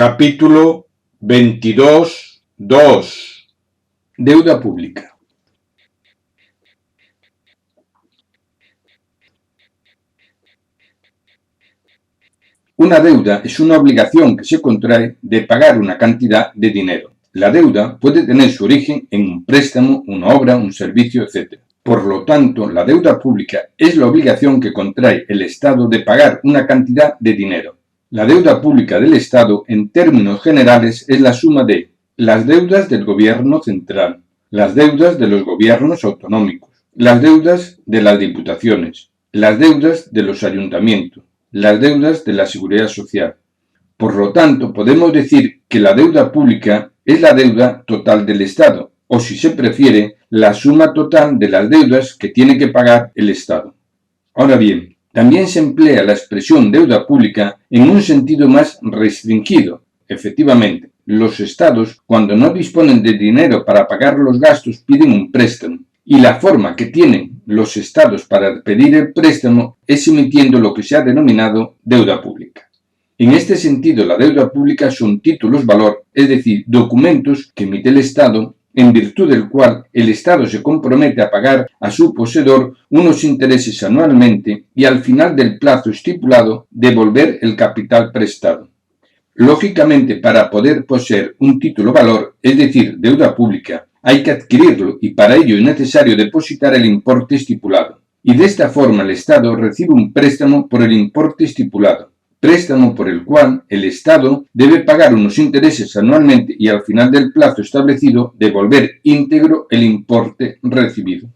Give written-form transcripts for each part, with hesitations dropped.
Capítulo 22.2. Deuda pública. Una deuda es una obligación que se contrae de pagar una cantidad de dinero. La deuda puede tener su origen en un préstamo, una obra, un servicio, etc. Por lo tanto, la deuda pública es la obligación que contrae el Estado de pagar una cantidad de dinero. La deuda pública del Estado, en términos generales, es la suma de las deudas del gobierno central, las deudas de los gobiernos autonómicos, las deudas de las diputaciones, las deudas de los ayuntamientos, las deudas de la seguridad social. Por lo tanto, podemos decir que la deuda pública es la deuda total del Estado, o si se prefiere, la suma total de las deudas que tiene que pagar el Estado. Ahora bien, también se emplea la expresión deuda pública en un sentido más restringido. Efectivamente, los estados, cuando no disponen de dinero para pagar los gastos, piden un préstamo. Y la forma que tienen los estados para pedir el préstamo es emitiendo lo que se ha denominado deuda pública. En este sentido, la deuda pública son títulos valor, es decir, documentos que emite el Estado, en virtud del cual el Estado se compromete a pagar a su poseedor unos intereses anualmente y al final del plazo estipulado devolver el capital prestado. Lógicamente, para poder poseer un título valor, es decir, deuda pública, hay que adquirirlo y para ello es necesario depositar el importe estipulado. Y de esta forma el Estado recibe un préstamo por el importe estipulado. Préstamo por el cual el Estado debe pagar unos intereses anualmente y al final del plazo establecido devolver íntegro el importe recibido.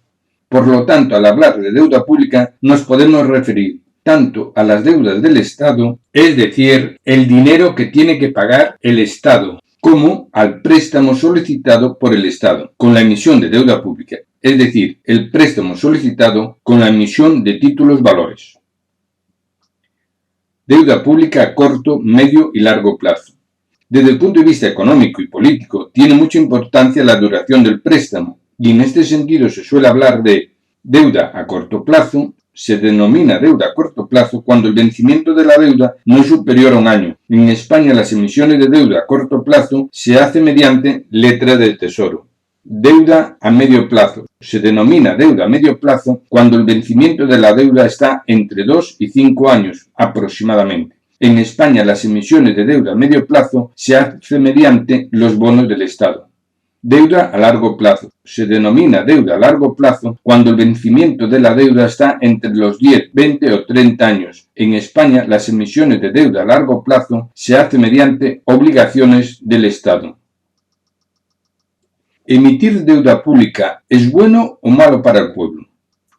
Por lo tanto, al hablar de deuda pública nos podemos referir tanto a las deudas del Estado, es decir, el dinero que tiene que pagar el Estado, como al préstamo solicitado por el Estado con la emisión de deuda pública, es decir, el préstamo solicitado con la emisión de títulos valores. Deuda pública a corto, medio y largo plazo. Desde el punto de vista económico y político, tiene mucha importancia la duración del préstamo, y en este sentido se suele hablar de deuda a corto plazo. Se denomina deuda a corto plazo cuando el vencimiento de la deuda no es superior a un año. En España, las emisiones de deuda a corto plazo se hace mediante letra del Tesoro. Deuda a medio plazo. Se denomina deuda a medio plazo cuando el vencimiento de la deuda está entre 2 y 5 años aproximadamente. En España, las emisiones de deuda a medio plazo se hacen mediante los bonos del Estado. Deuda a largo plazo. Se denomina deuda a largo plazo cuando el vencimiento de la deuda está entre los 10, 20 o 30 años. En España, las emisiones de deuda a largo plazo se hacen mediante obligaciones del Estado. ¿Emitir deuda pública es bueno o malo para el pueblo?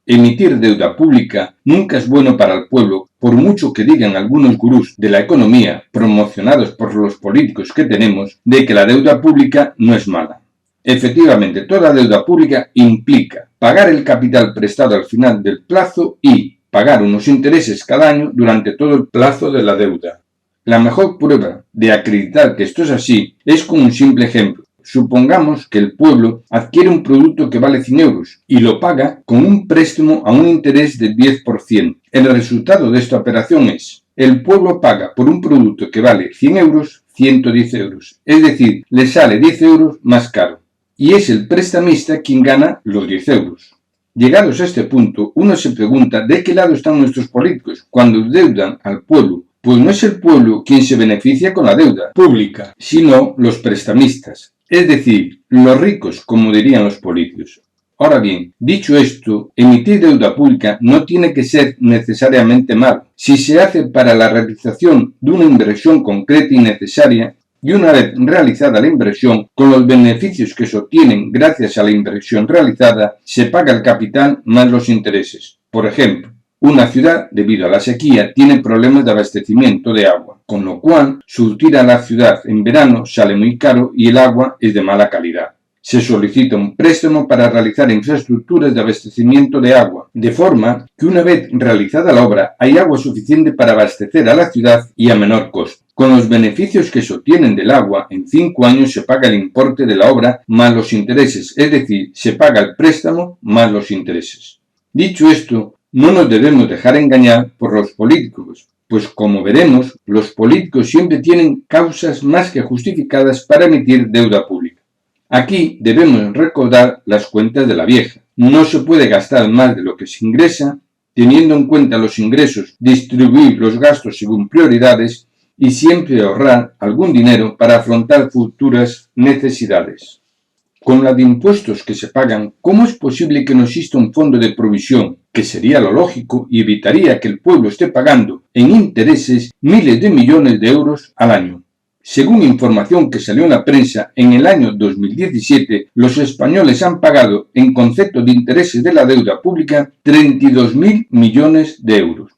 Emitir deuda pública nunca es bueno para el pueblo, por mucho que digan algunos gurús de la economía, promocionados por los políticos que tenemos, de que la deuda pública no es mala. Efectivamente, toda deuda pública implica pagar el capital prestado al final del plazo y pagar unos intereses cada año durante todo el plazo de la deuda. La mejor prueba de acreditar que esto es así es con un simple ejemplo. Supongamos que el pueblo adquiere un producto que vale 100 euros y lo paga con un préstamo a un interés del 10%. El resultado de esta operación es: el pueblo paga por un producto que vale 100 euros, 110 euros. Es decir, le sale 10 euros más caro. Y es el prestamista quien gana los 10 euros. Llegados a este punto, uno se pregunta de qué lado están nuestros políticos cuando deudan al pueblo. Pues no es el pueblo quien se beneficia con la deuda pública, sino los prestamistas. Es decir, los ricos, como dirían los políticos. Ahora bien, dicho esto, emitir deuda pública no tiene que ser necesariamente malo, si se hace para la realización de una inversión concreta y necesaria, y una vez realizada la inversión, con los beneficios que se obtienen gracias a la inversión realizada, se paga el capital más los intereses. Por ejemplo, una ciudad, debido a la sequía, tiene problemas de abastecimiento de agua, con lo cual surtir a la ciudad en verano sale muy caro y el agua es de mala calidad. Se solicita un préstamo para realizar infraestructuras de abastecimiento de agua, de forma que una vez realizada la obra hay agua suficiente para abastecer a la ciudad y a menor costo. Con los beneficios que se obtienen del agua, en 5 años se paga el importe de la obra más los intereses, es decir, se paga el préstamo más los intereses. Dicho esto, no nos debemos dejar engañar por los políticos, pues como veremos, los políticos siempre tienen causas más que justificadas para emitir deuda pública. Aquí debemos recordar las cuentas de la vieja. No se puede gastar más de lo que se ingresa, teniendo en cuenta los ingresos, distribuir los gastos según prioridades y siempre ahorrar algún dinero para afrontar futuras necesidades. Con la de impuestos que se pagan, ¿cómo es posible que no exista un fondo de provisión, que sería lo lógico y evitaría que el pueblo esté pagando en intereses miles de millones de euros al año? Según información que salió en la prensa, en el año 2017 los españoles han pagado en concepto de intereses de la deuda pública 32.000 millones de euros.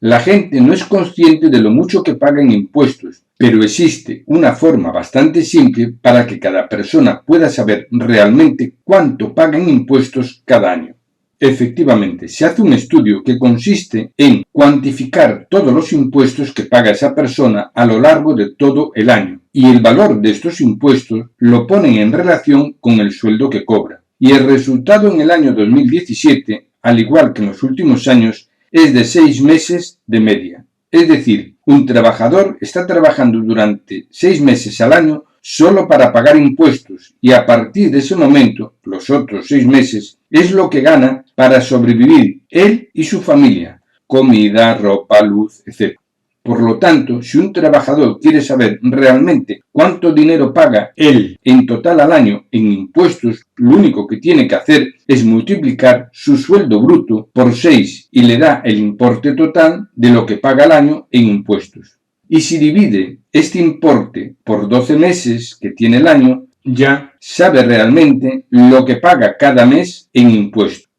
La gente no es consciente de lo mucho que paga en impuestos, pero existe una forma bastante simple para que cada persona pueda saber realmente cuánto paga en impuestos cada año. Efectivamente, se hace un estudio que consiste en cuantificar todos los impuestos que paga esa persona a lo largo de todo el año y el valor de estos impuestos lo ponen en relación con el sueldo que cobra. Y el resultado en el año 2017, al igual que en los últimos años, es de 6 meses de media. Es decir, un trabajador está trabajando durante 6 meses al año solo para pagar impuestos y a partir de ese momento, los otros 6 meses, es lo que gana para sobrevivir él y su familia, comida, ropa, luz, etc. Por lo tanto, si un trabajador quiere saber realmente cuánto dinero paga él en total al año en impuestos, lo único que tiene que hacer es multiplicar su sueldo bruto por 6 y le da el importe total de lo que paga al año en impuestos. Y si divide este importe por 12 meses que tiene el año, ya sabe realmente lo que paga cada mes en impuestos.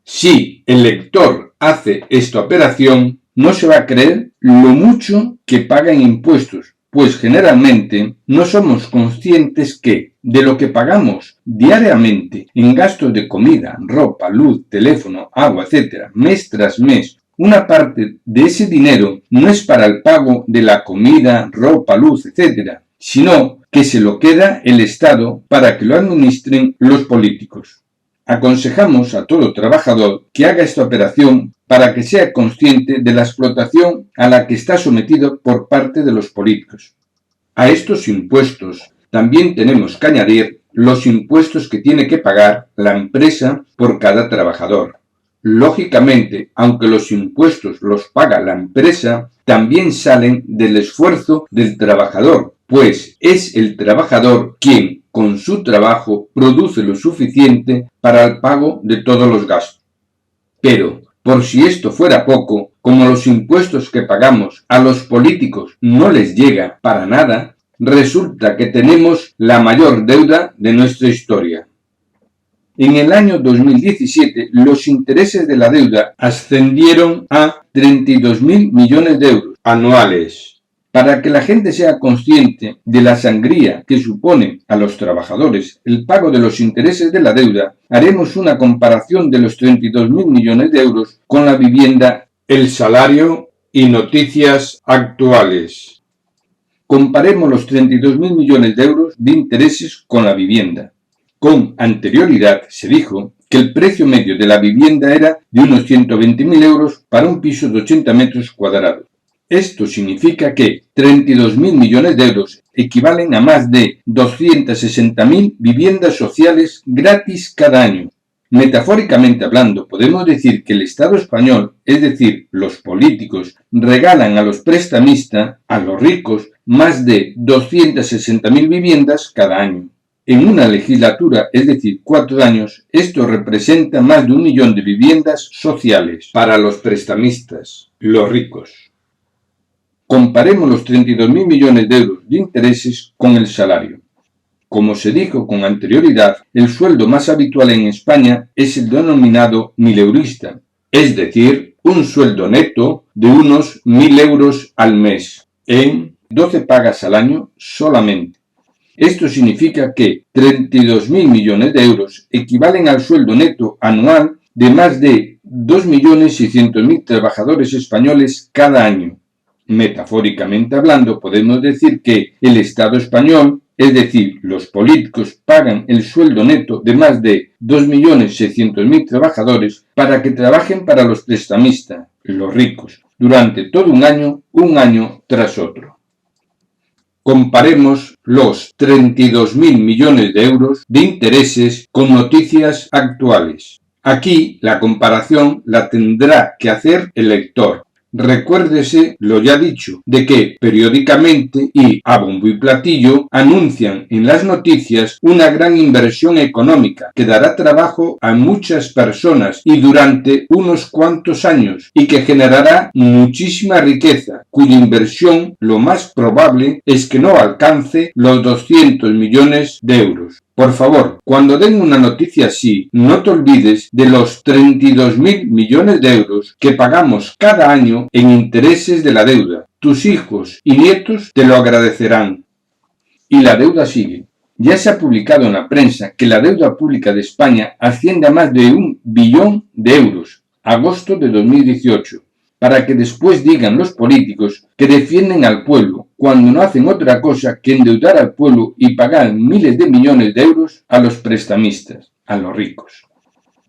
Si el lector hace esta operación, no se va a creer lo mucho que paga en impuestos, pues generalmente no somos conscientes que de lo que pagamos diariamente en gastos de comida, ropa, luz, teléfono, agua, etc., mes tras mes, una parte de ese dinero no es para el pago de la comida, ropa, luz, etc., sino que se lo queda el Estado para que lo administren los políticos. Aconsejamos a todo trabajador que haga esta operación para que sea consciente de la explotación a la que está sometido por parte de los políticos. A estos impuestos también tenemos que añadir los impuestos que tiene que pagar la empresa por cada trabajador. Lógicamente, aunque los impuestos los paga la empresa, también salen del esfuerzo del trabajador, pues es el trabajador quien, con su trabajo, produce lo suficiente para el pago de todos los gastos. Pero, por si esto fuera poco, como los impuestos que pagamos a los políticos no les llega para nada, resulta que tenemos la mayor deuda de nuestra historia. En el año 2017, los intereses de la deuda ascendieron a 32.000 millones de euros anuales. Para que la gente sea consciente de la sangría que supone a los trabajadores el pago de los intereses de la deuda, haremos una comparación de los 32.000 millones de euros con la vivienda, el salario y noticias actuales. Comparemos los 32.000 millones de euros de intereses con la vivienda. Con anterioridad se dijo que el precio medio de la vivienda era de unos 120.000 euros para un piso de 80 metros cuadrados. Esto significa que 32.000 millones de euros equivalen a más de 260.000 viviendas sociales gratis cada año. Metafóricamente hablando, podemos decir que el Estado español, es decir, los políticos, regalan a los prestamistas, a los ricos, más de 260.000 viviendas cada año. En una legislatura, es decir, 4 años, esto representa más de 1 millón de viviendas sociales para los prestamistas, los ricos. Comparemos los 32.000 millones de euros de intereses con el salario. Como se dijo con anterioridad, el sueldo más habitual en España es el denominado mileurista, es decir, un sueldo neto de unos 1.000 euros al mes, en 12 pagas al año solamente. Esto significa que 32.000 millones de euros equivalen al sueldo neto anual de más de 2.600.000 trabajadores españoles cada año. Metafóricamente hablando, podemos decir que el Estado español, es decir, los políticos, pagan el sueldo neto de más de 2.600.000 trabajadores para que trabajen para los prestamistas, los ricos. durante todo un año tras otro. Comparemos los 32.000 millones de euros de intereses con noticias actuales. Aquí la comparación la tendrá que hacer el lector. Recuérdese lo ya dicho, de que periódicamente y a bombo y platillo anuncian en las noticias una gran inversión económica que dará trabajo a muchas personas y durante unos cuantos años y que generará muchísima riqueza, cuya inversión lo más probable es que no alcance los 200 millones de euros. Por favor, cuando den una noticia así, no te olvides de los 32.000 millones de euros que pagamos cada año en intereses de la deuda. Tus hijos y nietos te lo agradecerán. Y la deuda sigue. Ya se ha publicado en la prensa que la deuda pública de España asciende a más de 1 billón de euros, agosto de 2018, para que después digan los políticos que defienden al pueblo, cuando no hacen otra cosa que endeudar al pueblo y pagar miles de millones de euros a los prestamistas, a los ricos.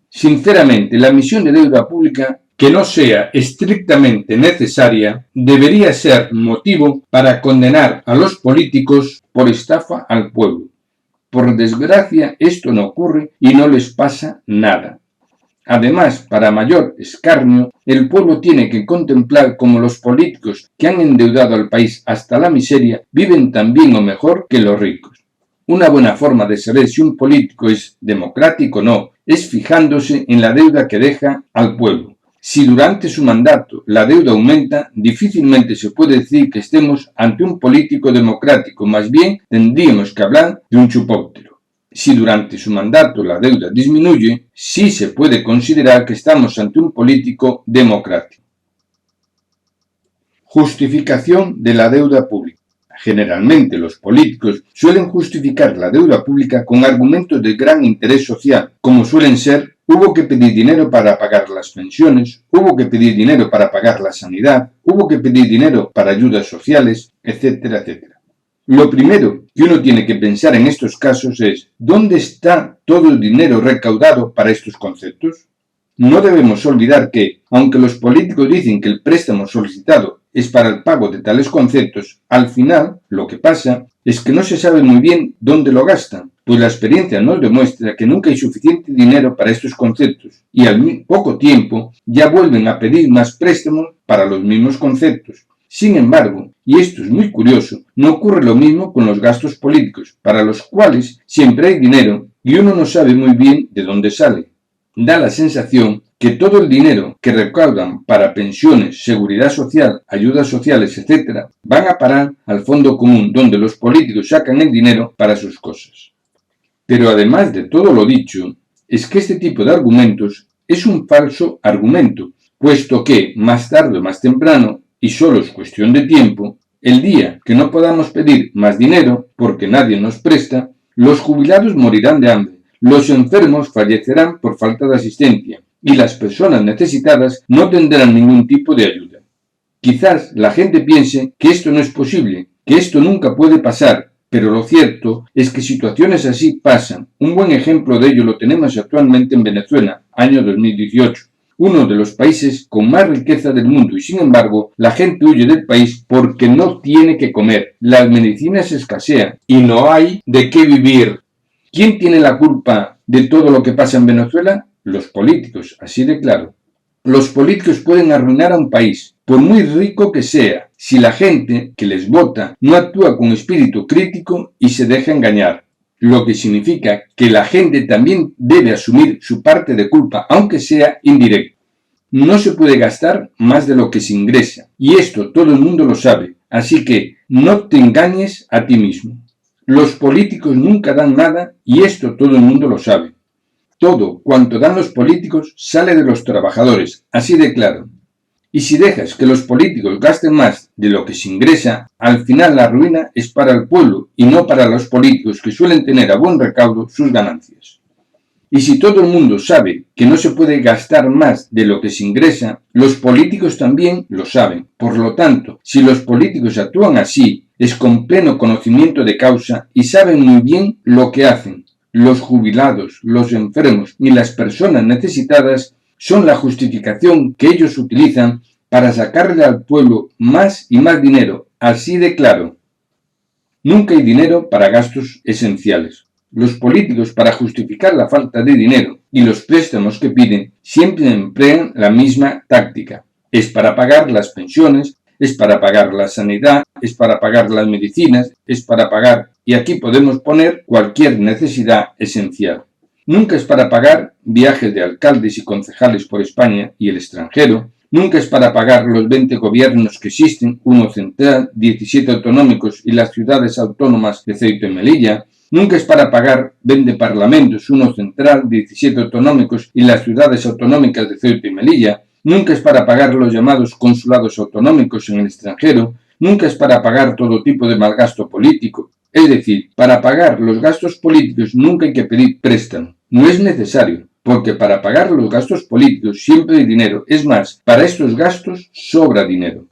Sinceramente, la emisión de deuda pública que no sea estrictamente necesaria debería ser motivo para condenar a los políticos por estafa al pueblo. Por desgracia, esto no ocurre y no les pasa nada. Además, para mayor escarnio, el pueblo tiene que contemplar cómo los políticos que han endeudado al país hasta la miseria viven tan bien o mejor que los ricos. Una buena forma de saber si un político es democrático o no es fijándose en la deuda que deja al pueblo. Si durante su mandato la deuda aumenta, difícilmente se puede decir que estemos ante un político democrático, más bien tendríamos que hablar de un chupóptero. Si durante su mandato la deuda disminuye, sí se puede considerar que estamos ante un político democrático. Justificación de la deuda pública. Generalmente los políticos suelen justificar la deuda pública con argumentos de gran interés social, como suelen ser: hubo que pedir dinero para pagar las pensiones, hubo que pedir dinero para pagar la sanidad, hubo que pedir dinero para ayudas sociales, etcétera, etcétera. Lo primero que uno tiene que pensar en estos casos es: ¿dónde está todo el dinero recaudado para estos conceptos? No debemos olvidar que, aunque los políticos dicen que el préstamo solicitado es para el pago de tales conceptos, al final lo que pasa es que no se sabe muy bien dónde lo gastan, pues la experiencia nos demuestra que nunca hay suficiente dinero para estos conceptos y al poco tiempo ya vuelven a pedir más préstamos para los mismos conceptos. Sin embargo, y esto es muy curioso, no ocurre lo mismo con los gastos políticos, para los cuales siempre hay dinero y uno no sabe muy bien de dónde sale. Da la sensación que todo el dinero que recaudan para pensiones, seguridad social, ayudas sociales, etc., van a parar al fondo común, donde los políticos sacan el dinero para sus cosas. Pero además de todo lo dicho, es que este tipo de argumentos es un falso argumento, puesto que más tarde o más temprano, y solo es cuestión de tiempo, el día que no podamos pedir más dinero, porque nadie nos presta, los jubilados morirán de hambre, los enfermos fallecerán por falta de asistencia y las personas necesitadas no tendrán ningún tipo de ayuda. Quizás la gente piense que esto no es posible, que esto nunca puede pasar, pero lo cierto es que situaciones así pasan. Un buen ejemplo de ello lo tenemos actualmente en Venezuela, año 2018. Uno de los países con más riqueza del mundo y sin embargo la gente huye del país porque no tiene que comer, las medicinas escasean y no hay de qué vivir. ¿Quién tiene la culpa de todo lo que pasa en Venezuela? Los políticos, así de claro. Los políticos pueden arruinar a un país, por muy rico que sea, si la gente que les vota no actúa con espíritu crítico y se deja engañar. Lo que significa que la gente también debe asumir su parte de culpa, aunque sea indirecta. No se puede gastar más de lo que se ingresa, y esto todo el mundo lo sabe, así que no te engañes a ti mismo. Los políticos nunca dan nada, y esto todo el mundo lo sabe. Todo cuanto dan los políticos sale de los trabajadores, así de claro. Y si dejas que los políticos gasten más de lo que se ingresa, al final la ruina es para el pueblo y no para los políticos que suelen tener a buen recaudo sus ganancias. Y si todo el mundo sabe que no se puede gastar más de lo que se ingresa, los políticos también lo saben. Por lo tanto, si los políticos actúan así, es con pleno conocimiento de causa y saben muy bien lo que hacen. Los jubilados, los enfermos y las personas necesitadas son la justificación que ellos utilizan para sacarle al pueblo más y más dinero, así de claro. Nunca hay dinero para gastos esenciales. Los políticos, para justificar la falta de dinero y los préstamos que piden, siempre emplean la misma táctica. Es para pagar las pensiones, es para pagar la sanidad, es para pagar las medicinas, es para pagar, y aquí podemos poner cualquier necesidad esencial. Nunca es para pagar viajes de alcaldes y concejales por España y el extranjero. Nunca es para pagar los 20 gobiernos que existen, uno central, 17 autonómicos y las ciudades autónomas de Ceuta y Melilla. Nunca es para pagar 20 parlamentos, uno central, 17 autonómicos y las ciudades autonómicas de Ceuta y Melilla. Nunca es para pagar los llamados consulados autonómicos en el extranjero. Nunca es para pagar todo tipo de malgasto político. Es decir, para pagar los gastos políticos nunca hay que pedir préstamo. No es necesario, porque para pagar los gastos políticos siempre hay dinero. Es más, para estos gastos sobra dinero.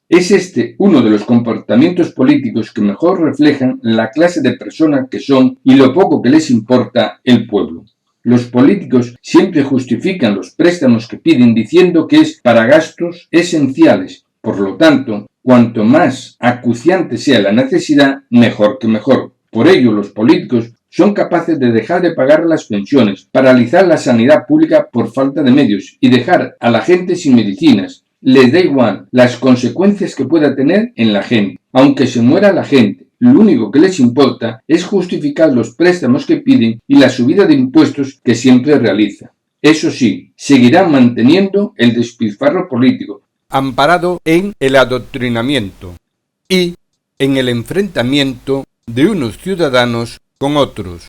Es este uno de los comportamientos políticos que mejor reflejan la clase de persona que son y lo poco que les importa el pueblo. Los políticos siempre justifican los préstamos que piden diciendo que es para gastos esenciales. Por lo tanto, cuanto más acuciante sea la necesidad, mejor que mejor. Por ello, los políticos son capaces de dejar de pagar las pensiones, paralizar la sanidad pública por falta de medios y dejar a la gente sin medicinas. Les da igual las consecuencias que pueda tener en la gente. Aunque se muera la gente, lo único que les importa es justificar los préstamos que piden y la subida de impuestos que siempre realiza. Eso sí, seguirán manteniendo el despilfarro político, amparado en el adoctrinamiento y en el enfrentamiento de unos ciudadanos con otros,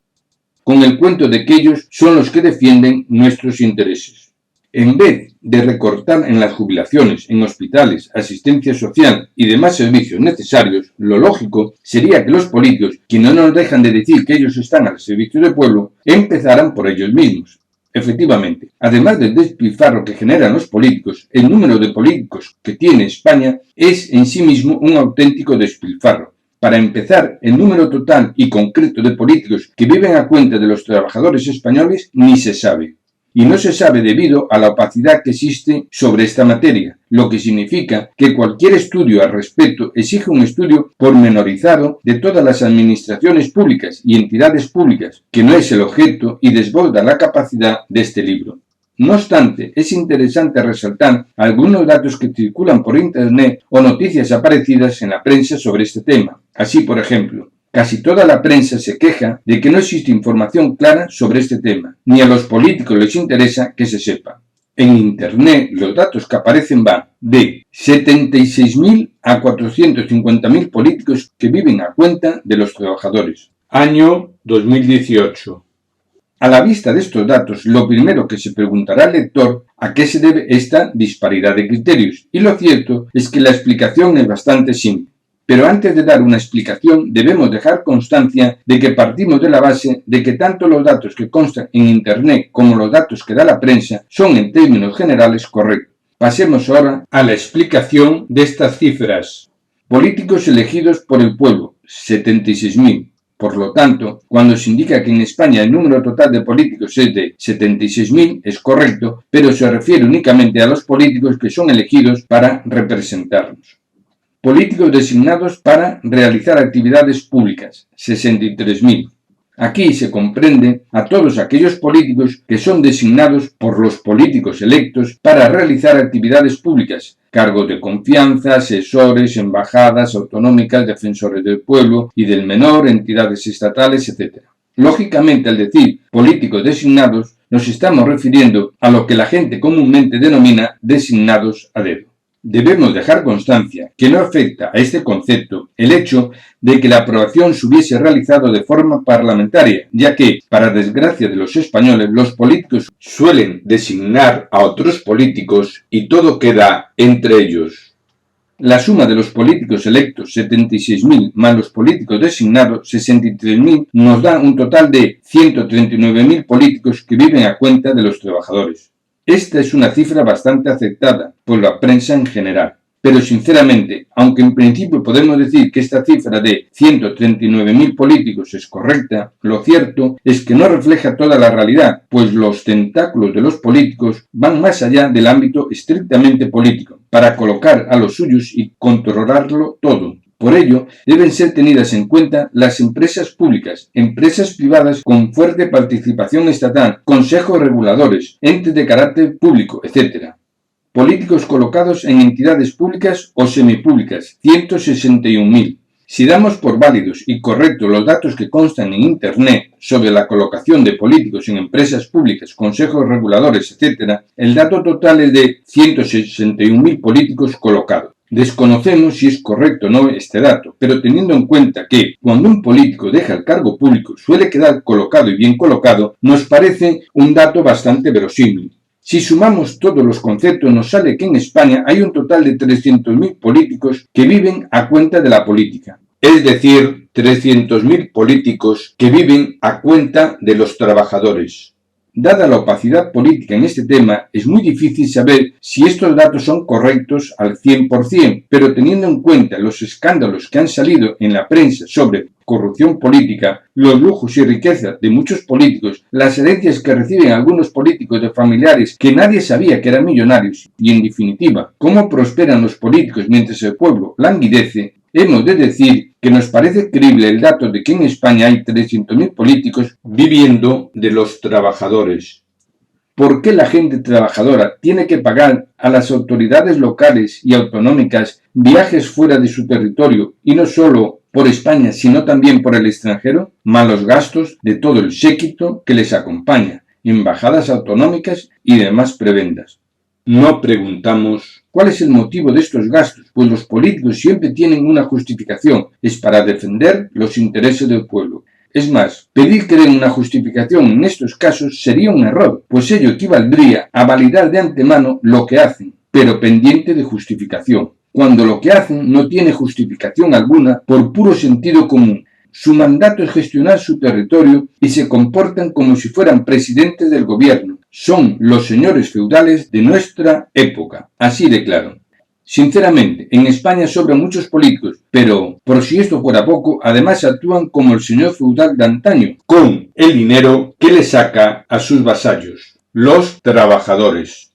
con el cuento de que ellos son los que defienden nuestros intereses. En vez de recortar en las jubilaciones, en hospitales, asistencia social y demás servicios necesarios, lo lógico sería que los políticos, que no nos dejan de decir que ellos están al servicio del pueblo, empezaran por ellos mismos. Efectivamente, además del despilfarro que generan los políticos, el número de políticos que tiene España es en sí mismo un auténtico despilfarro. Para empezar, el número total y concreto de políticos que viven a cuenta de los trabajadores españoles ni se sabe. Y no se sabe debido a la opacidad que existe sobre esta materia, lo que significa que cualquier estudio al respecto exige un estudio pormenorizado de todas las administraciones públicas y entidades públicas, que no es el objeto y desborda la capacidad de este libro. No obstante, es interesante resaltar algunos datos que circulan por Internet o noticias aparecidas en la prensa sobre este tema. Así, por ejemplo, casi toda la prensa se queja de que no existe información clara sobre este tema, ni a los políticos les interesa que se sepa. En Internet, los datos que aparecen van de 76.000 a 450.000 políticos que viven a cuenta de los trabajadores. Año 2018. A la vista de estos datos, lo primero que se preguntará al lector a qué se debe esta disparidad de criterios, y lo cierto es que la explicación es bastante simple. Pero antes de dar una explicación, debemos dejar constancia de que partimos de la base de que tanto los datos que constan en Internet como los datos que da la prensa son en términos generales correctos. Pasemos ahora a la explicación de estas cifras. Políticos elegidos por el pueblo, 76.000. Por lo tanto, cuando se indica que en España el número total de políticos es de 76.000, es correcto, pero se refiere únicamente a los políticos que son elegidos para representarnos. Políticos designados para realizar actividades públicas, 63.000. Aquí se comprende a todos aquellos políticos que son designados por los políticos electos para realizar actividades públicas, cargos de confianza, asesores, embajadas autonómicas, defensores del pueblo y del menor, entidades estatales, etc. Lógicamente, al decir políticos designados, nos estamos refiriendo a lo que la gente comúnmente denomina designados a dedo. Debemos dejar constancia que no afecta a este concepto el hecho de que la aprobación se hubiese realizado de forma parlamentaria, ya que, para desgracia de los españoles, los políticos suelen designar a otros políticos y todo queda entre ellos. La suma de los políticos electos, 76.000, más los políticos designados, 63.000, nos da un total de 139.000 políticos que viven a cuenta de los trabajadores. Esta es una cifra bastante aceptada por la prensa en general, pero sinceramente, aunque en principio podemos decir que esta cifra de 139.000 políticos es correcta, lo cierto es que no refleja toda la realidad, pues los tentáculos de los políticos van más allá del ámbito estrictamente político. para colocar a los suyos y controlarlo todo. Por ello, deben ser tenidas en cuenta las empresas públicas, empresas privadas con fuerte participación estatal, consejos reguladores, entes de carácter público, etc. Políticos colocados en entidades públicas o semipúblicas, 161.000. Si damos por válidos y correctos los datos que constan en Internet sobre la colocación de políticos en empresas públicas, consejos reguladores, etc., el dato total es de 161.000 políticos colocados. Desconocemos si es correcto o no este dato, pero teniendo en cuenta que cuando un político deja el cargo público suele quedar colocado y bien colocado, nos parece un dato bastante verosímil. Si sumamos todos los conceptos, nos sale que en España hay un total de 300.000 políticos que viven a cuenta de la política. Es decir, 300.000 políticos que viven a cuenta de los trabajadores. Dada la opacidad política en este tema, es muy difícil saber si estos datos son correctos al 100%, pero teniendo en cuenta los escándalos que han salido en la prensa sobre corrupción política, los lujos y riquezas de muchos políticos, las herencias que reciben algunos políticos de familiares que nadie sabía que eran millonarios y, en definitiva, cómo prosperan los políticos mientras el pueblo languidece, hemos de decir que nos parece creíble el dato de que en España hay 300.000 políticos viviendo de los trabajadores. ¿Por qué la gente trabajadora tiene que pagar a las autoridades locales y autonómicas viajes fuera de su territorio y no solo por España, sino también por el extranjero? Malos gastos de todo el séquito que les acompaña, embajadas autonómicas y demás prebendas. No preguntamos cuál es el motivo de estos gastos, pues los políticos siempre tienen una justificación, es para defender los intereses del pueblo. Es más, pedir que den una justificación en estos casos sería un error, pues ello equivaldría a validar de antemano lo que hacen, pero pendiente de justificación, cuando lo que hacen no tiene justificación alguna por puro sentido común. Su mandato es gestionar su territorio y se comportan como si fueran presidentes del gobierno. Son los señores feudales de nuestra época, así de claro. Sinceramente, en España sobran muchos políticos, pero, por si esto fuera poco, además actúan como el señor feudal de antaño, con el dinero que le saca a sus vasallos, los trabajadores.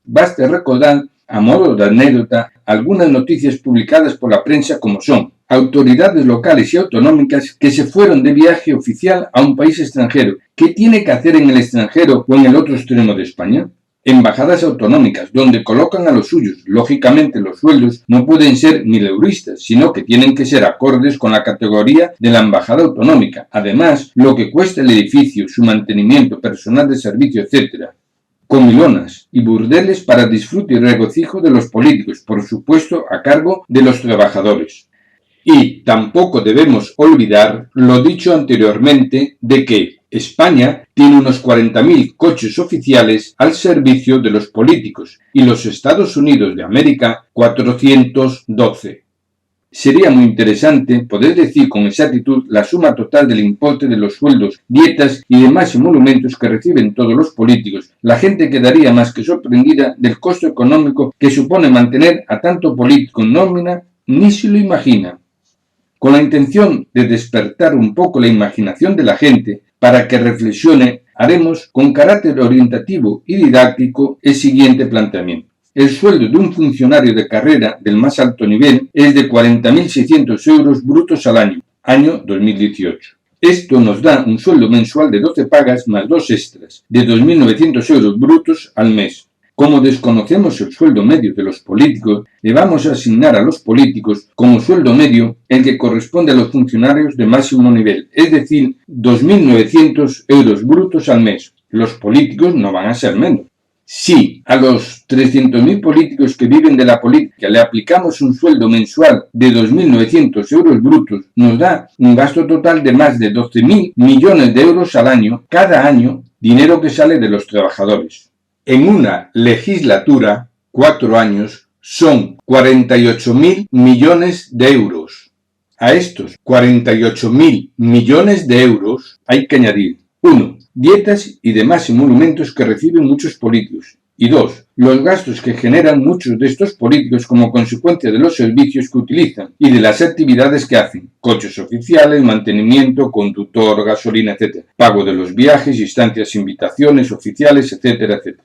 Basta recordar, a modo de anécdota, algunas noticias publicadas por la prensa como son autoridades locales y autonómicas que se fueron de viaje oficial a un país extranjero. ¿Qué tiene que hacer en el extranjero o en el otro extremo de España? Embajadas autonómicas, donde colocan a los suyos. Lógicamente los sueldos no pueden ser mileuristas, sino que tienen que ser acordes con la categoría de la embajada autonómica. Además, lo que cuesta el edificio, su mantenimiento, personal de servicio, etc. Comilonas y burdeles para disfrute y regocijo de los políticos, por supuesto a cargo de los trabajadores. Y tampoco debemos olvidar lo dicho anteriormente de que España tiene unos 40.000 coches oficiales al servicio de los políticos y los Estados Unidos de América 412. Sería muy interesante poder decir con exactitud la suma total del importe de los sueldos, dietas y demás emolumentos que reciben todos los políticos. La gente quedaría más que sorprendida del costo económico que supone mantener a tanto político en nómina, ni se lo imagina. Con la intención de despertar un poco la imaginación de la gente para que reflexione, haremos con carácter orientativo y didáctico el siguiente planteamiento. El sueldo de un funcionario de carrera del más alto nivel es de 40.600 euros brutos al año 2018. Esto nos da un sueldo mensual de 12 pagas más 2 extras, de 2.900 euros brutos al mes. Como desconocemos el sueldo medio de los políticos, le vamos a asignar a los políticos como sueldo medio el que corresponde a los funcionarios de máximo nivel, es decir, 2.900 euros brutos al mes. Los políticos no van a ser menos. Si a los 300.000 políticos que viven de la política le aplicamos un sueldo mensual de 2.900 euros brutos, nos da un gasto total de más de 12.000 millones de euros al año, cada año, dinero que sale de los trabajadores. En una legislatura, 4 años, son 48.000 millones de euros. A estos 48.000 millones de euros hay que añadir 1. Dietas y demás emolumentos que reciben muchos políticos. Y 2. Los gastos que generan muchos de estos políticos como consecuencia de los servicios que utilizan y de las actividades que hacen. Coches oficiales, mantenimiento, conductor, gasolina, etc. Pago de los viajes, instancias, invitaciones oficiales, etcétera, etcétera.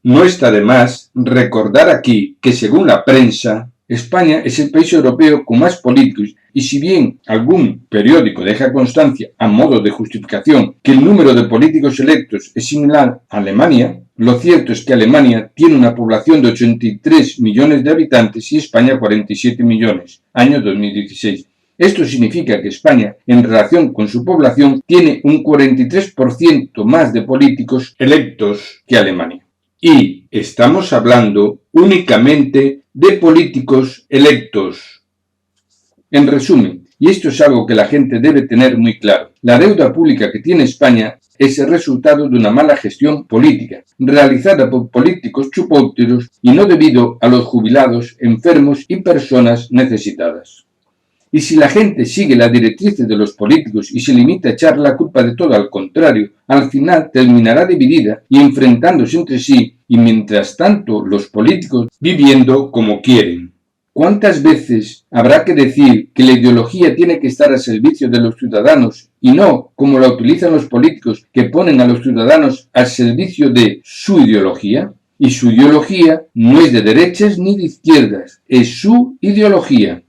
No está de más recordar aquí que según la prensa, España es el país europeo con más políticos y si bien algún periódico deja constancia a modo de justificación que el número de políticos electos es similar a Alemania, lo cierto es que Alemania tiene una población de 83 millones de habitantes y España 47 millones, año 2016. Esto significa que España, en relación con su población, tiene un 43% más de políticos electos que Alemania. Y estamos hablando únicamente de políticos electos. En resumen, y esto es algo que la gente debe tener muy claro, la deuda pública que tiene España es el resultado de una mala gestión política, realizada por políticos chupópteros y no debido a los jubilados, enfermos y personas necesitadas. Y si la gente sigue las directrices de los políticos y se limita a echar la culpa de todo al contrario, al final terminará dividida y enfrentándose entre sí y mientras tanto los políticos viviendo como quieren. ¿Cuántas veces habrá que decir que la ideología tiene que estar al servicio de los ciudadanos y no como la utilizan los políticos que ponen a los ciudadanos al servicio de su ideología? Y su ideología no es de derechas ni de izquierdas, es su ideología.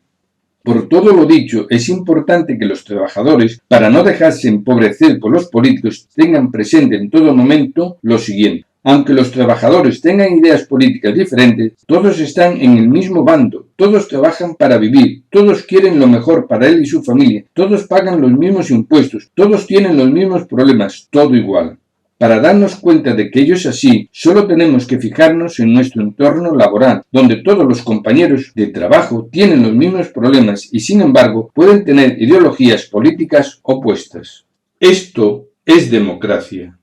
Por todo lo dicho, es importante que los trabajadores, para no dejarse empobrecer por los políticos, tengan presente en todo momento lo siguiente. Aunque los trabajadores tengan ideas políticas diferentes, todos están en el mismo bando, todos trabajan para vivir, todos quieren lo mejor para él y su familia, todos pagan los mismos impuestos, todos tienen los mismos problemas, todo igual. Para darnos cuenta de que ello es así, solo tenemos que fijarnos en nuestro entorno laboral, donde todos los compañeros de trabajo tienen los mismos problemas y sin embargo pueden tener ideologías políticas opuestas. Esto es democracia.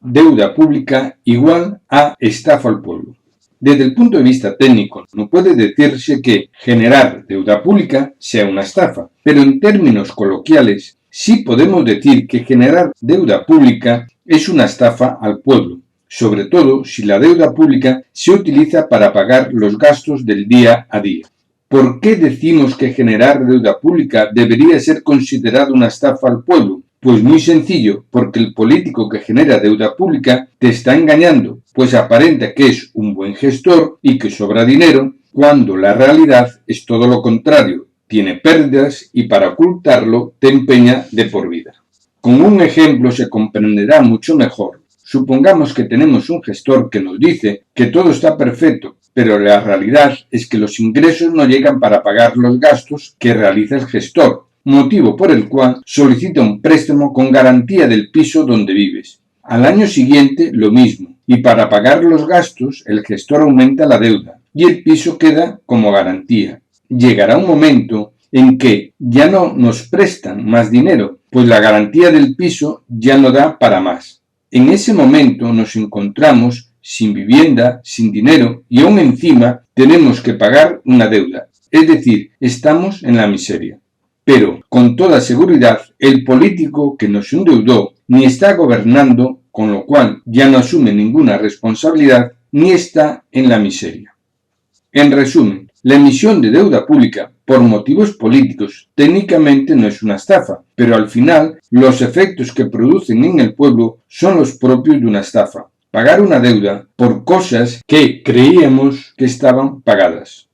Deuda pública igual a estafa al pueblo. Desde el punto de vista técnico, no puede decirse que generar deuda pública sea una estafa, pero en términos coloquiales, sí podemos decir que generar deuda pública es una estafa al pueblo, sobre todo si la deuda pública se utiliza para pagar los gastos del día a día. ¿Por qué decimos que generar deuda pública debería ser considerado una estafa al pueblo? Pues muy sencillo, porque el político que genera deuda pública te está engañando, pues aparenta que es un buen gestor y que sobra dinero, cuando la realidad es todo lo contrario. Tiene pérdidas y para ocultarlo te empeña de por vida. Con un ejemplo se comprenderá mucho mejor. Supongamos que tenemos un gestor que nos dice que todo está perfecto, pero la realidad es que los ingresos no llegan para pagar los gastos que realiza el gestor, motivo por el cual solicita un préstamo con garantía del piso donde vives. Al año siguiente lo mismo, y para pagar los gastos el gestor aumenta la deuda y el piso queda como garantía. Llegará un momento en que ya no nos prestan más dinero, pues la garantía del piso ya no da para más. En ese momento nos encontramos sin vivienda, sin dinero y aún encima tenemos que pagar una deuda, es decir, estamos en la miseria. Pero, con toda seguridad, el político que nos endeudó ni está gobernando, con lo cual ya no asume ninguna responsabilidad, ni está en la miseria. En resumen, la emisión de deuda pública por motivos políticos técnicamente no es una estafa, pero al final los efectos que producen en el pueblo son los propios de una estafa. Pagar una deuda por cosas que creíamos que estaban pagadas.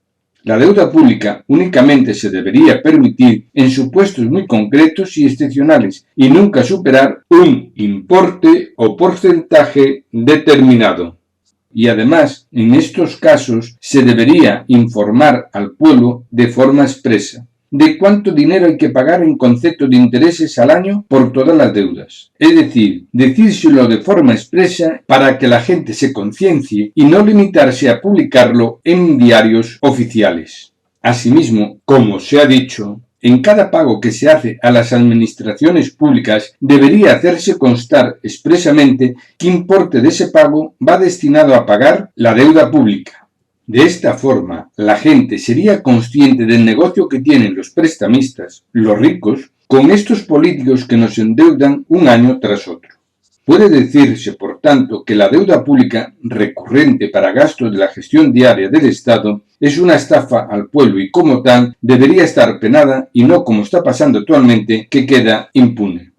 La deuda pública únicamente se debería permitir en supuestos muy concretos y excepcionales y nunca superar un importe o porcentaje determinado. Y además, en estos casos se debería informar al pueblo de forma expresa de cuánto dinero hay que pagar en concepto de intereses al año por todas las deudas. Es decir, decírselo de forma expresa para que la gente se conciencie y no limitarse a publicarlo en diarios oficiales. Asimismo, como se ha dicho, en cada pago que se hace a las administraciones públicas debería hacerse constar expresamente qué importe de ese pago va destinado a pagar la deuda pública. De esta forma, la gente sería consciente del negocio que tienen los prestamistas, los ricos, con estos políticos que nos endeudan un año tras otro. Puede decirse, por tanto, que la deuda pública recurrente para gastos de la gestión diaria del Estado es una estafa al pueblo y como tal debería estar penada y no como está pasando actualmente que queda impune.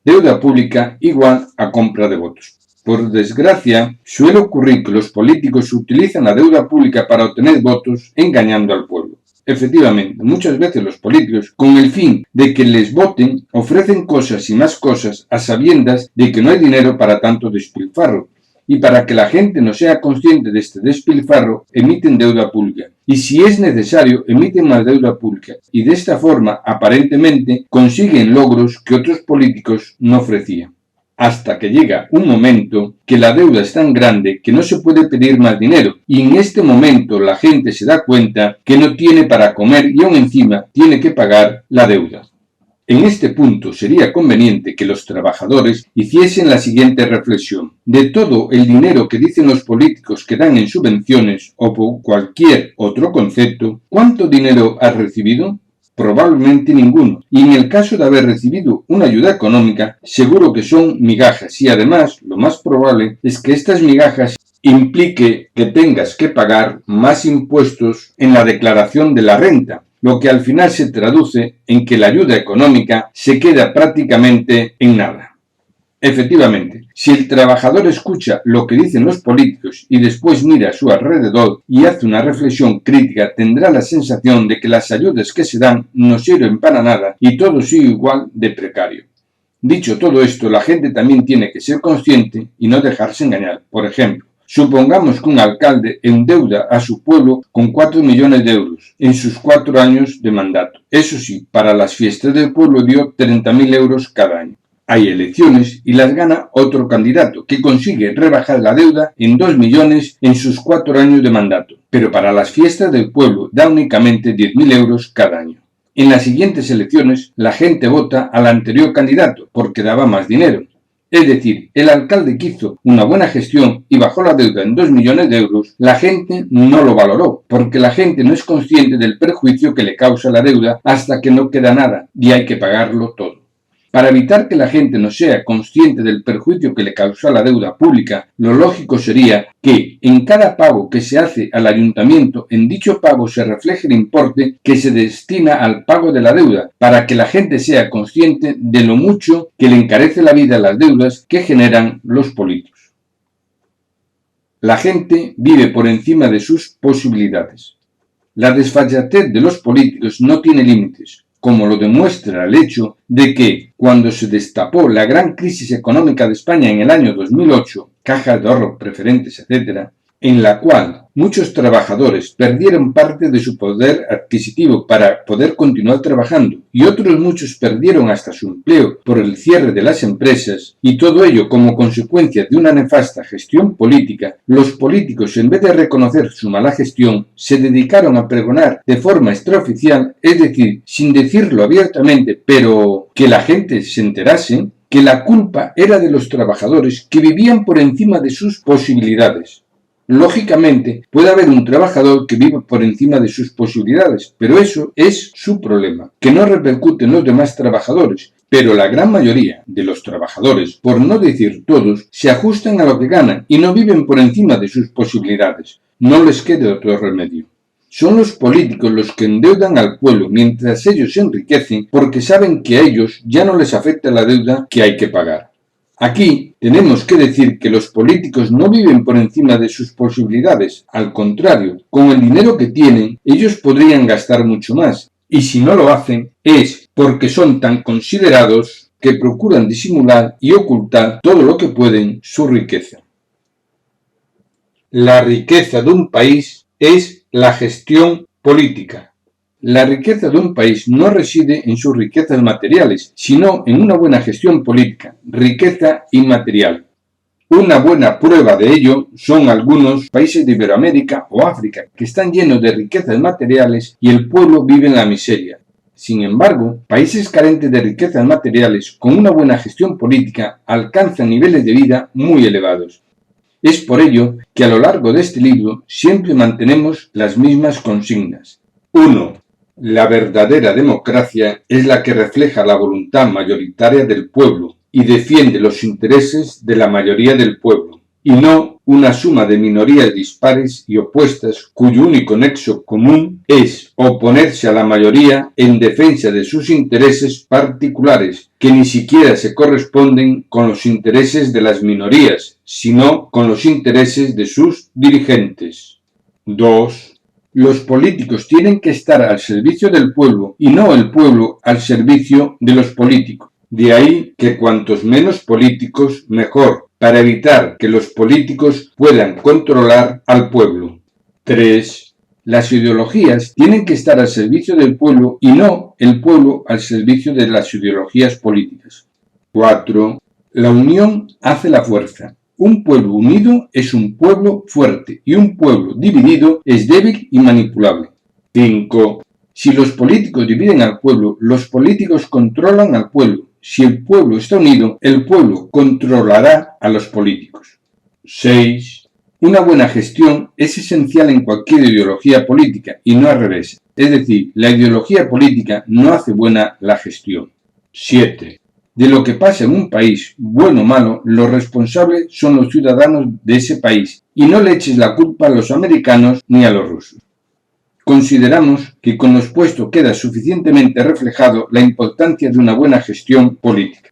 Deuda pública igual a compra de votos. Por desgracia, suele ocurrir que los políticos utilizan la deuda pública para obtener votos engañando al pueblo. Efectivamente, muchas veces los políticos, con el fin de que les voten, ofrecen cosas y más cosas a sabiendas de que no hay dinero para tanto despilfarro. Y para que la gente no sea consciente de este despilfarro, emiten deuda pública. Y si es necesario, emiten más deuda pública. Y de esta forma, aparentemente, consiguen logros que otros políticos no ofrecían. Hasta que llega un momento que la deuda es tan grande que no se puede pedir más dinero. Y en este momento la gente se da cuenta que no tiene para comer y aún encima tiene que pagar la deuda. En este punto sería conveniente que los trabajadores hiciesen la siguiente reflexión. De todo el dinero que dicen los políticos que dan en subvenciones o por cualquier otro concepto, ¿cuánto dinero has recibido? Probablemente ninguno. Y en el caso de haber recibido una ayuda económica, seguro que son migajas. Y además, lo más probable es que estas migajas implique que tengas que pagar más impuestos en la declaración de la renta, lo que al final se traduce en que la ayuda económica se queda prácticamente en nada. Efectivamente, si el trabajador escucha lo que dicen los políticos y después mira a su alrededor y hace una reflexión crítica, tendrá la sensación de que las ayudas que se dan no sirven para nada y todo sigue igual de precario. Dicho todo esto, la gente también tiene que ser consciente y no dejarse engañar. Por ejemplo, supongamos que un alcalde endeuda a su pueblo con 4 millones de euros en sus 4 años de mandato. Eso sí, para las fiestas del pueblo dio 30.000 euros cada año. Hay elecciones y las gana otro candidato que consigue rebajar la deuda en 2 millones en sus 4 años de mandato, pero para las fiestas del pueblo da únicamente 10.000 euros cada año. En las siguientes elecciones la gente vota al anterior candidato porque daba más dinero. Es decir, el alcalde que hizo una buena gestión y bajó la deuda en 2 millones de euros, la gente no lo valoró, porque la gente no es consciente del perjuicio que le causa la deuda hasta que no queda nada y hay que pagarlo todo. Para evitar que la gente no sea consciente del perjuicio que le causa la deuda pública, lo lógico sería que en cada pago que se hace al ayuntamiento, en dicho pago se refleje el importe que se destina al pago de la deuda, para que la gente sea consciente de lo mucho que le encarece la vida las deudas que generan los políticos. La gente vive por encima de sus posibilidades. La desfachatez de los políticos no tiene límites, como lo demuestra el hecho de que, cuando se destapó la gran crisis económica de España en el año 2008, cajas de ahorro, preferentes, etc., en la cual muchos trabajadores perdieron parte de su poder adquisitivo para poder continuar trabajando y otros muchos perdieron hasta su empleo por el cierre de las empresas, y todo ello como consecuencia de una nefasta gestión política, los políticos, en vez de reconocer su mala gestión, se dedicaron a pregonar de forma extraoficial, es decir, sin decirlo abiertamente, pero que la gente se enterase, que la culpa era de los trabajadores que vivían por encima de sus posibilidades. Lógicamente, puede haber un trabajador que vive por encima de sus posibilidades, pero eso es su problema, que no repercute en los demás trabajadores. Pero la gran mayoría de los trabajadores, por no decir todos, se ajustan a lo que ganan y no viven por encima de sus posibilidades. No les quede otro remedio. Son los políticos los que endeudan al pueblo mientras ellos se enriquecen porque saben que a ellos ya no les afecta la deuda que hay que pagar. Aquí tenemos que decir que los políticos no viven por encima de sus posibilidades. Al contrario, con el dinero que tienen, ellos podrían gastar mucho más. Y si no lo hacen, es porque son tan considerados que procuran disimular y ocultar todo lo que pueden su riqueza. La riqueza de un país es la gestión política. La riqueza de un país no reside en sus riquezas materiales, sino en una buena gestión política, riqueza inmaterial. Una buena prueba de ello son algunos países de Iberoamérica o África, que están llenos de riquezas materiales y el pueblo vive en la miseria. Sin embargo, países carentes de riquezas materiales con una buena gestión política alcanzan niveles de vida muy elevados. Es por ello que a lo largo de este libro siempre mantenemos las mismas consignas. 1. La verdadera democracia es la que refleja la voluntad mayoritaria del pueblo y defiende los intereses de la mayoría del pueblo. y no una suma de minorías dispares y opuestas cuyo único nexo común es oponerse a la mayoría en defensa de sus intereses particulares, que ni siquiera se corresponden con los intereses de las minorías, sino con los intereses de sus dirigentes. 2. Los políticos tienen que estar al servicio del pueblo y no el pueblo al servicio de los políticos. De ahí que cuantos menos políticos, mejor, para evitar que los políticos puedan controlar al pueblo. 3. Las ideologías tienen que estar al servicio del pueblo y no el pueblo al servicio de las ideologías políticas. 4. La unión hace la fuerza. Un pueblo unido es un pueblo fuerte y un pueblo dividido es débil y manipulable. 5. Si los políticos dividen al pueblo, los políticos controlan al pueblo. Si el pueblo está unido, el pueblo controlará a los políticos. 6. Una buena gestión es esencial en cualquier ideología política y no al revés. Es decir, la ideología política no hace buena la gestión. 7. De lo que pasa en un país, bueno o malo, los responsables son los ciudadanos de ese país y no le eches la culpa a los americanos ni a los rusos. Consideramos que con lo expuesto queda suficientemente reflejado la importancia de una buena gestión política.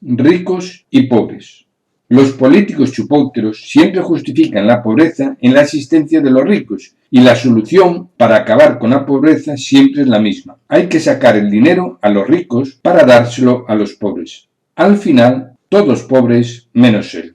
Ricos y pobres. Los políticos chupóuteros siempre justifican la pobreza en la existencia de los ricos y la solución para acabar con la pobreza siempre es la misma. Hay que sacar el dinero a los ricos para dárselo a los pobres. Al final, todos pobres menos él.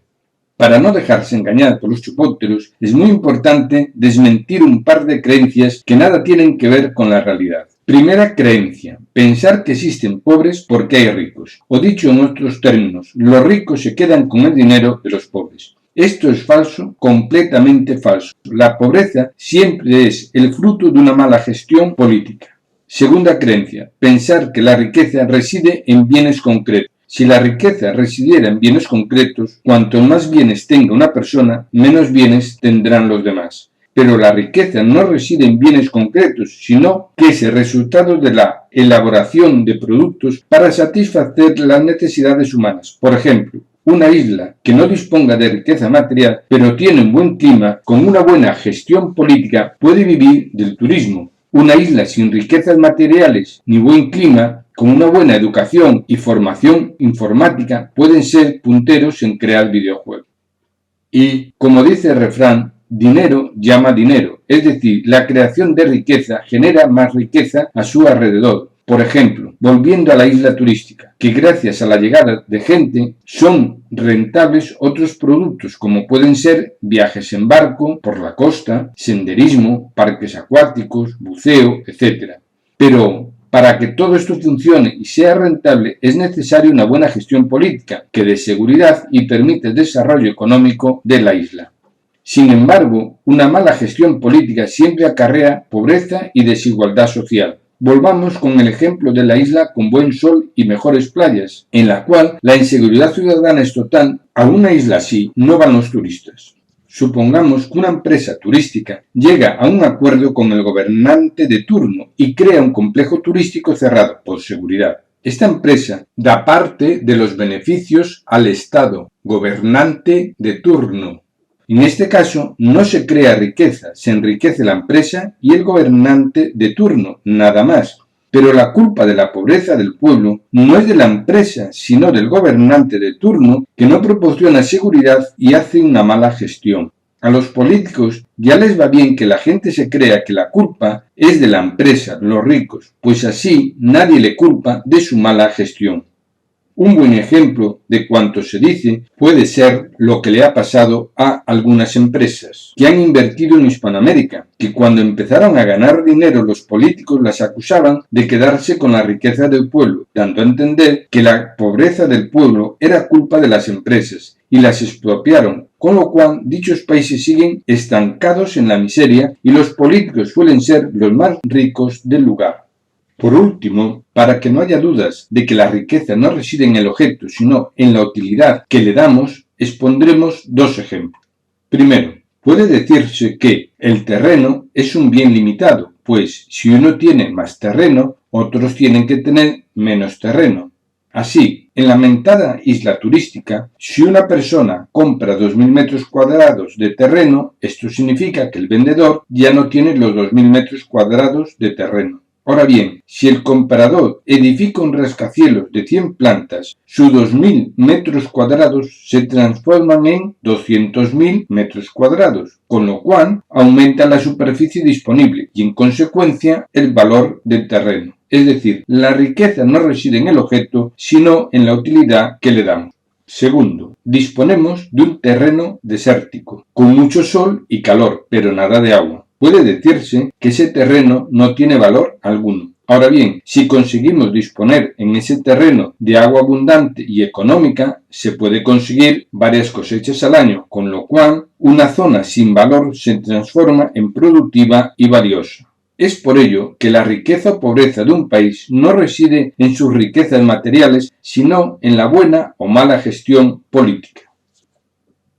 Para no dejarse engañar por los chupóuteros, es muy importante desmentir un par de creencias que nada tienen que ver con la realidad. Primera creencia, pensar que existen pobres porque hay ricos. O dicho en otros términos, los ricos se quedan con el dinero de los pobres. Esto es falso, completamente falso. La pobreza siempre es el fruto de una mala gestión política. Segunda creencia, pensar que la riqueza reside en bienes concretos. Si la riqueza residiera en bienes concretos, cuanto más bienes tenga una persona, menos bienes tendrán los demás. Pero la riqueza no reside en bienes concretos, sino que es el resultado de la elaboración de productos para satisfacer las necesidades humanas. Por ejemplo, una isla que no disponga de riqueza material, pero tiene un buen clima, con una buena gestión política, puede vivir del turismo. Una isla sin riquezas materiales ni buen clima, con una buena educación y formación informática, pueden ser punteros en crear videojuegos. Y, como dice el refrán, dinero llama dinero, es decir, la creación de riqueza genera más riqueza a su alrededor. Por ejemplo, volviendo a la isla turística, que gracias a la llegada de gente son rentables otros productos como pueden ser viajes en barco por la costa, senderismo, parques acuáticos, buceo, etc. Pero para que todo esto funcione y sea rentable es necesaria una buena gestión política que dé seguridad y permita el desarrollo económico de la isla. Sin embargo, una mala gestión política siempre acarrea pobreza y desigualdad social. Volvamos con el ejemplo de la isla con buen sol y mejores playas, en la cual la inseguridad ciudadana es total. A una isla así no van los turistas. Supongamos que una empresa turística llega a un acuerdo con el gobernante de turno y crea un complejo turístico cerrado por seguridad. Esta empresa da parte de los beneficios al Estado gobernante de turno. En este caso, no se crea riqueza, se enriquece la empresa y el gobernante de turno, nada más. Pero la culpa de la pobreza del pueblo no es de la empresa, sino del gobernante de turno que no proporciona seguridad y hace una mala gestión. A los políticos ya les va bien que la gente se crea que la culpa es de la empresa, los ricos, pues así nadie le culpa de su mala gestión. Un buen ejemplo de cuanto se dice puede ser lo que le ha pasado a algunas empresas que han invertido en Hispanoamérica, que cuando empezaron a ganar dinero los políticos las acusaban de quedarse con la riqueza del pueblo, dando a entender que la pobreza del pueblo era culpa de las empresas y las expropiaron, con lo cual dichos países siguen estancados en la miseria y los políticos suelen ser los más ricos del lugar. Por último, para que no haya dudas de que la riqueza no reside en el objeto, sino en la utilidad que le damos, expondremos dos ejemplos. Primero, puede decirse que el terreno es un bien limitado, pues si uno tiene más terreno, otros tienen que tener menos terreno. Así, en la mentada isla turística, si una persona compra 2.000 metros cuadrados de terreno, esto significa que el vendedor ya no tiene los 2.000 metros cuadrados de terreno. Ahora bien, si el comprador edifica un rascacielos de 100 plantas, sus 2.000 metros cuadrados se transforman en 200.000 metros cuadrados, con lo cual aumenta la superficie disponible y en consecuencia el valor del terreno. Es decir, la riqueza no reside en el objeto, sino en la utilidad que le damos. Segundo, disponemos de un terreno desértico, con mucho sol y calor, pero nada de agua. Puede decirse que ese terreno no tiene valor alguno. Ahora bien, si conseguimos disponer en ese terreno de agua abundante y económica, se puede conseguir varias cosechas al año, con lo cual una zona sin valor se transforma en productiva y valiosa. Es por ello que la riqueza o pobreza de un país no reside en sus riquezas materiales, sino en la buena o mala gestión política.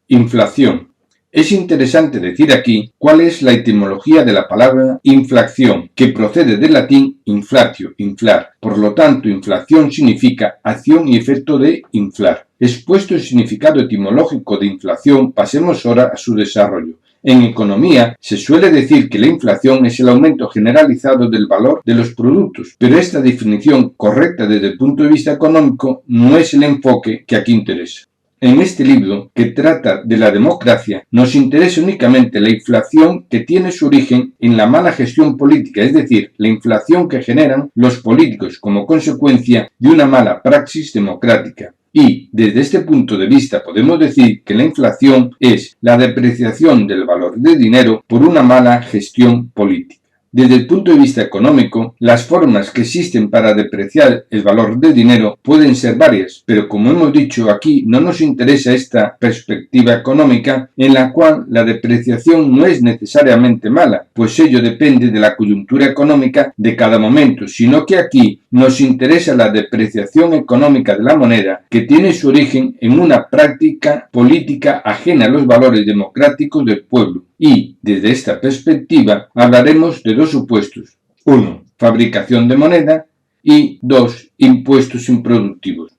Inflación. Es interesante decir aquí cuál es la etimología de la palabra inflación, que procede del latín inflatio, inflar. Por lo tanto, inflación significa acción y efecto de inflar. Expuesto el significado etimológico de inflación, pasemos ahora a su desarrollo. En economía se suele decir que la inflación es el aumento generalizado del valor de los productos, pero esta definición correcta desde el punto de vista económico no es el enfoque que aquí interesa. En este libro, que trata de la democracia, nos interesa únicamente la inflación que tiene su origen en la mala gestión política, es decir, la inflación que generan los políticos como consecuencia de una mala praxis democrática. Y, desde este punto de vista, podemos decir que la inflación es la depreciación del valor del dinero por una mala gestión política. Desde el punto de vista económico, las formas que existen para depreciar el valor del dinero pueden ser varias, pero como hemos dicho aquí, no nos interesa esta perspectiva económica en la cual la depreciación no es necesariamente mala, pues ello depende de la coyuntura económica de cada momento, sino que aquí nos interesa la depreciación económica de la moneda que tiene su origen en una práctica política ajena a los valores democráticos del pueblo. Y, desde esta perspectiva, hablaremos de dos supuestos. 1. Fabricación de moneda y 2. Impuestos improductivos.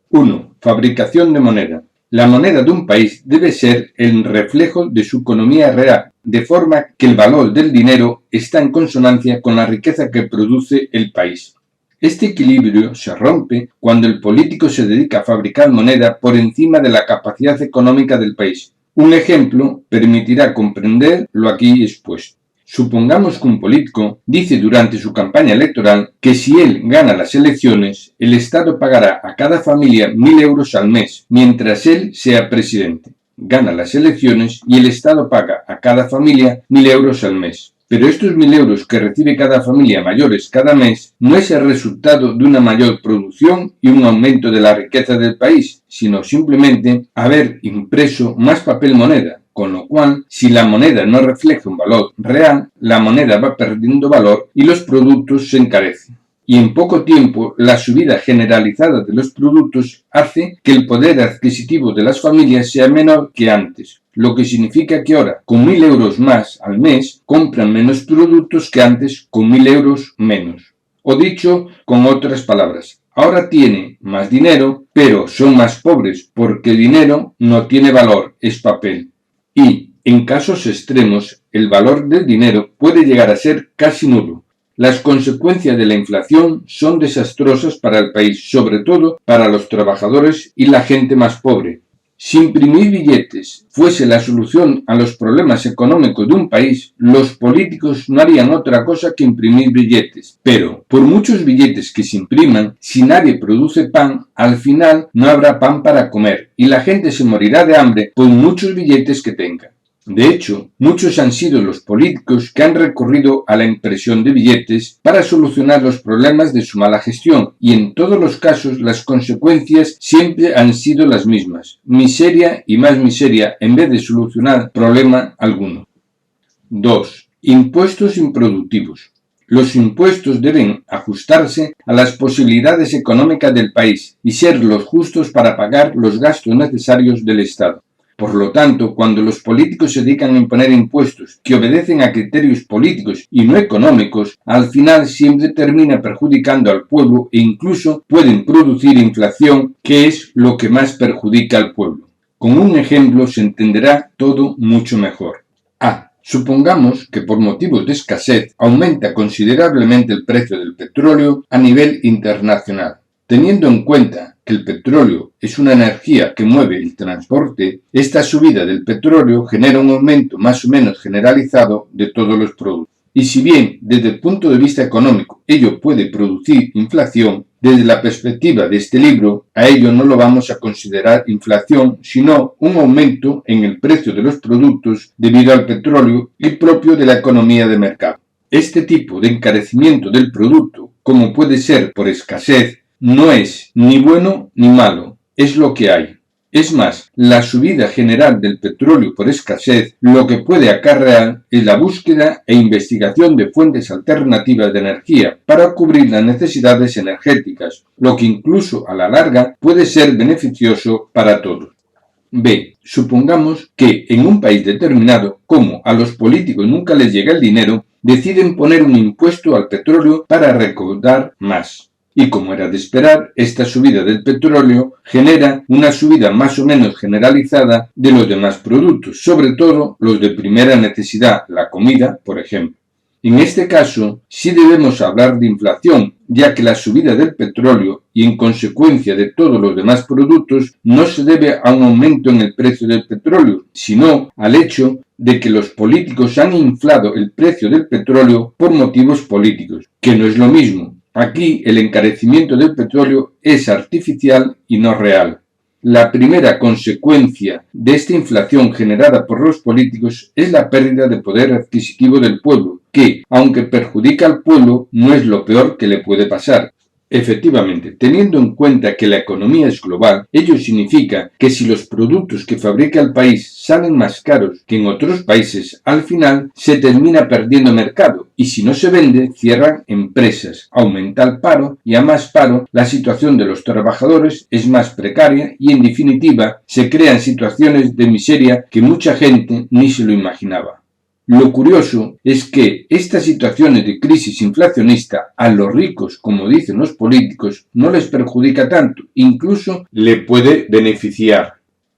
1. Fabricación de moneda. La moneda de un país debe ser el reflejo de su economía real, de forma que el valor del dinero está en consonancia con la riqueza que produce el país. Este equilibrio se rompe cuando el político se dedica a fabricar moneda por encima de la capacidad económica del país. Un ejemplo permitirá comprender lo aquí expuesto. Supongamos que un político dice durante su campaña electoral que si él gana las elecciones, el Estado pagará a cada familia 1.000 euros al mes, mientras él sea presidente. Gana las elecciones y el Estado paga a cada familia 1.000 euros al mes. Pero estos 1.000 euros que recibe cada familia mayores cada mes no es el resultado de una mayor producción y un aumento de la riqueza del país, sino simplemente haber impreso más papel moneda, con lo cual, si la moneda no refleja un valor real, la moneda va perdiendo valor y los productos se encarecen. Y en poco tiempo, la subida generalizada de los productos hace que el poder adquisitivo de las familias sea menor que antes, lo que significa que ahora, con 1.000 euros más al mes, compran menos productos que antes con 1.000 euros menos. O dicho con otras palabras, ahora tiene más dinero, pero son más pobres porque el dinero no tiene valor, es papel. Y, en casos extremos, el valor del dinero puede llegar a ser casi nulo. Las consecuencias de la inflación son desastrosas para el país, sobre todo para los trabajadores y la gente más pobre. Si imprimir billetes fuese la solución a los problemas económicos de un país, los políticos no harían otra cosa que imprimir billetes. Pero, por muchos billetes que se impriman, si nadie produce pan, al final no habrá pan para comer y la gente se morirá de hambre por muchos billetes que tenga. De hecho, muchos han sido los políticos que han recurrido a la impresión de billetes para solucionar los problemas de su mala gestión, y en todos los casos las consecuencias siempre han sido las mismas: miseria y más miseria en vez de solucionar problema alguno. 2. Impuestos improductivos. Los impuestos deben ajustarse a las posibilidades económicas del país y ser los justos para pagar los gastos necesarios del Estado. Por lo tanto, cuando los políticos se dedican a imponer impuestos que obedecen a criterios políticos y no económicos, al final siempre termina perjudicando al pueblo e incluso pueden producir inflación, que es lo que más perjudica al pueblo. Con un ejemplo se entenderá todo mucho mejor. Supongamos que por motivos de escasez aumenta considerablemente el precio del petróleo a nivel internacional. Teniendo en cuenta que el petróleo es una energía que mueve el transporte, esta subida del petróleo genera un aumento más o menos generalizado de todos los productos. Y si bien desde el punto de vista económico ello puede producir inflación, desde la perspectiva de este libro, a ello no lo vamos a considerar inflación, sino un aumento en el precio de los productos debido al petróleo y propio de la economía de mercado. Este tipo de encarecimiento del producto, como puede ser por escasez, no es ni bueno ni malo, es lo que hay. Es más, la subida general del petróleo por escasez lo que puede acarrear es la búsqueda e investigación de fuentes alternativas de energía para cubrir las necesidades energéticas, lo que incluso a la larga puede ser beneficioso para todos. B. Supongamos que en un país determinado, como a los políticos nunca les llega el dinero, deciden poner un impuesto al petróleo para recaudar más. Y como era de esperar, esta subida del petróleo genera una subida más o menos generalizada de los demás productos, sobre todo los de primera necesidad, la comida, por ejemplo. En este caso, sí debemos hablar de inflación, ya que la subida del petróleo y en consecuencia de todos los demás productos no se debe a un aumento en el precio del petróleo, sino al hecho de que los políticos han inflado el precio del petróleo por motivos políticos, que no es lo mismo. Aquí el encarecimiento del petróleo es artificial y no real. La primera consecuencia de esta inflación generada por los políticos es la pérdida de poder adquisitivo del pueblo, que, aunque perjudica al pueblo, no es lo peor que le puede pasar. Efectivamente, teniendo en cuenta que la economía es global, ello significa que si los productos que fabrica el país salen más caros que en otros países, al final se termina perdiendo mercado y si no se vende, cierran empresas, aumenta el paro y a más paro la situación de los trabajadores es más precaria y en definitiva se crean situaciones de miseria que mucha gente ni se lo imaginaba. Lo curioso es que estas situaciones de crisis inflacionista a los ricos, como dicen los políticos, no les perjudica tanto, incluso le puede beneficiar.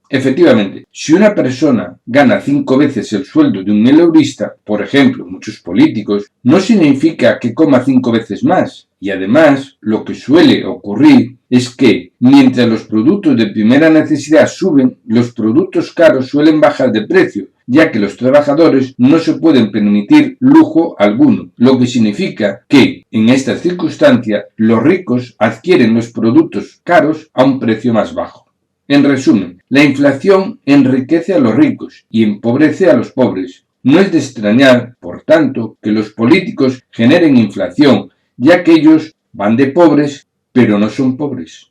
Efectivamente, si una persona gana 5 veces el sueldo de un mileurista, por ejemplo, muchos políticos, no significa que coma 5 veces más. Y además, lo que suele ocurrir es que, mientras los productos de primera necesidad suben, los productos caros suelen bajar de precio, ya que los trabajadores no se pueden permitir lujo alguno, lo que significa que, en estas circunstancias, los ricos adquieren los productos caros a un precio más bajo. En resumen, la inflación enriquece a los ricos y empobrece a los pobres. No es de extrañar, por tanto, que los políticos generen inflación, ya que ellos van de pobres, pero no son pobres.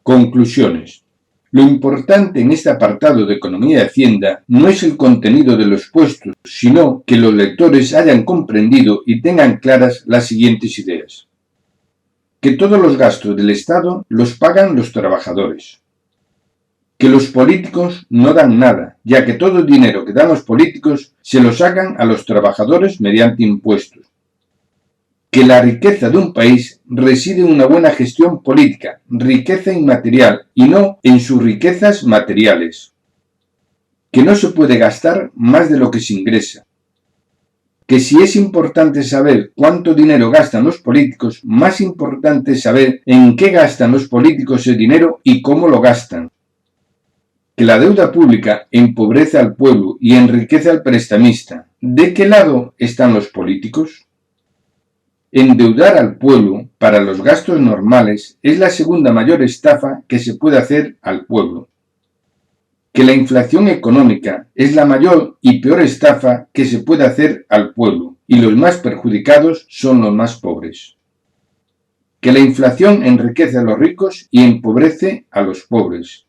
Conclusiones. Lo importante en este apartado de Economía y Hacienda no es el contenido de los puestos, sino que los lectores hayan comprendido y tengan claras las siguientes ideas. Que todos los gastos del Estado los pagan los trabajadores. Que los políticos no dan nada, ya que todo el dinero que dan los políticos se lo sacan a los trabajadores mediante impuestos. Que la riqueza de un país reside en una buena gestión política, riqueza inmaterial, y no en sus riquezas materiales. Que no se puede gastar más de lo que se ingresa. Que si es importante saber cuánto dinero gastan los políticos, más importante es saber en qué gastan los políticos el dinero y cómo lo gastan. Que la deuda pública empobrece al pueblo y enriquece al prestamista. ¿De qué lado están los políticos? Endeudar al pueblo para los gastos normales es la segunda mayor estafa que se puede hacer al pueblo. Que la inflación económica es la mayor y peor estafa que se puede hacer al pueblo, y los más perjudicados son los más pobres. Que la inflación enriquece a los ricos y empobrece a los pobres.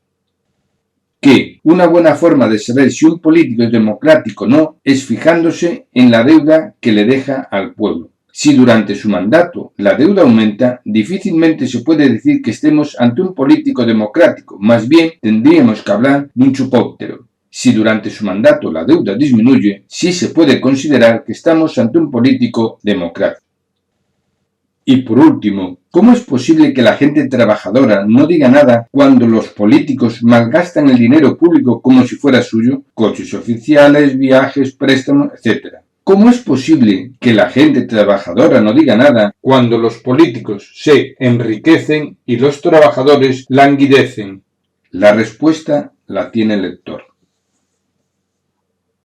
Que una buena forma de saber si un político es democrático o no es fijándose en la deuda que le deja al pueblo. Si durante su mandato la deuda aumenta, difícilmente se puede decir que estemos ante un político democrático, más bien tendríamos que hablar de un chupóptero. Si durante su mandato la deuda disminuye, sí se puede considerar que estamos ante un político democrático. Y por último, ¿cómo es posible que la gente trabajadora no diga nada cuando los políticos malgastan el dinero público como si fuera suyo? Coches oficiales, viajes, préstamos, etc. ¿Cómo es posible que la gente trabajadora no diga nada cuando los políticos se enriquecen y los trabajadores languidecen? La respuesta la tiene el lector.